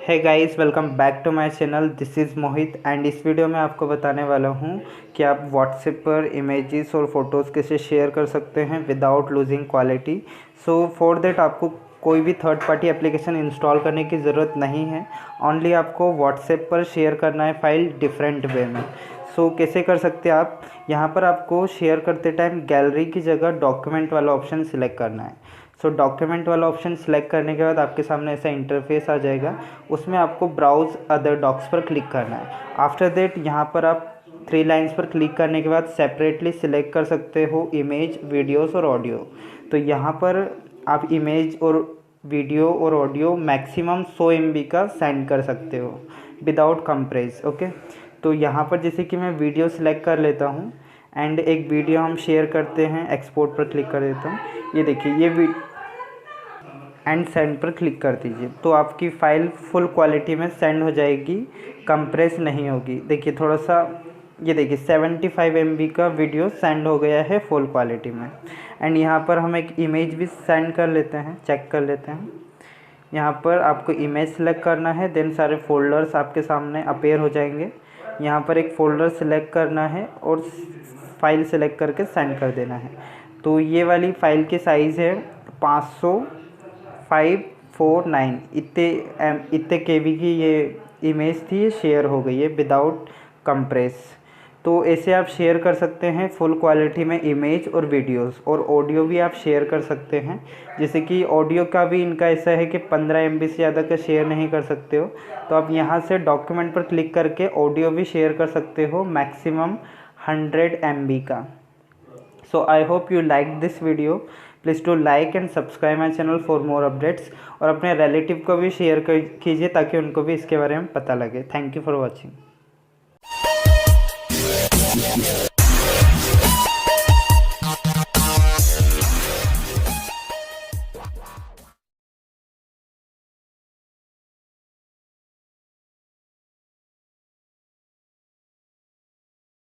है guys, welcome back to my channel. This is Mohit and इस video में आपको बताने वाला हूँ कि आप व्हाट्सएप पर इमेजेस और फोटोज़ कैसे शेयर कर सकते हैं without losing quality. So for that आपको कोई भी थर्ड पार्टी एप्लीकेशन इंस्टॉल करने की ज़रूरत नहीं है। ओनली आपको व्हाट्सएप पर शेयर करना है फाइल डिफरेंट वे में। सो कैसे कर सकते हैं आप, यहाँ पर आपको शेयर करते टाइम गैलरी की जगह डॉक्यूमेंट वाला ऑप्शन सिलेक्ट करना है। सो डॉक्यूमेंट वाला ऑप्शन सेलेक्ट करने के बाद आपके सामने ऐसा इंटरफेस आ जाएगा। उसमें आपको ब्राउज़ अदर डॉक्स पर क्लिक करना है। आफ्टर दैट यहाँ पर आप 3 लाइन्स पर क्लिक करने के बाद सेपरेटली सिलेक्ट कर सकते हो इमेज, वीडियोस और ऑडियो। तो यहाँ पर आप इमेज और वीडियो और ऑडियो मैक्सिमम 100 MB का सेंड कर सकते हो विदाउट कंप्रेस। ओके, तो यहाँ पर जैसे कि मैं वीडियो सिलेक्ट कर लेता हूँ एंड एक वीडियो हम शेयर करते हैं, एक्सपोर्ट पर क्लिक कर देता हूँ। ये देखिए, ये एंड सेंड पर क्लिक कर दीजिए तो आपकी फ़ाइल फुल क्वालिटी में सेंड हो जाएगी, कंप्रेस नहीं होगी। देखिए थोड़ा सा, ये देखिए 75 MB का वीडियो सेंड हो गया है फुल क्वालिटी में। एंड यहाँ पर हम एक इमेज भी सेंड कर लेते हैं, चेक कर लेते हैं। यहाँ पर आपको इमेज सेलेक्ट करना है, देन सारे फोल्डर्स आपके सामने अपेयर हो जाएंगे। यहाँ पर एक फ़ोल्डर सेलेक्ट करना है और फाइल सेलेक्ट करके सेंड कर देना है। तो ये वाली फ़ाइल की साइज़ है 549, इतने KB की ये इमेज थी, ये शेयर हो गई है विदाउट कंप्रेस। तो ऐसे आप शेयर कर सकते हैं फुल क्वालिटी में इमेज और वीडियोस, और ऑडियो भी आप शेयर कर सकते हैं। जैसे कि ऑडियो का भी इनका ऐसा है कि 15 MB से ज़्यादा का शेयर नहीं कर सकते हो, तो आप यहाँ से डॉक्यूमेंट पर क्लिक करके ऑडियो भी शेयर कर सकते हो मैक्सिमम 100 MB का। So I hope you like this video. Please to like and subscribe my channel for more updates, और अपने रिलेटिव को भी शेयर कीजिए ताकि उनको भी इसके बारे में पता लगे। Thank you for watching.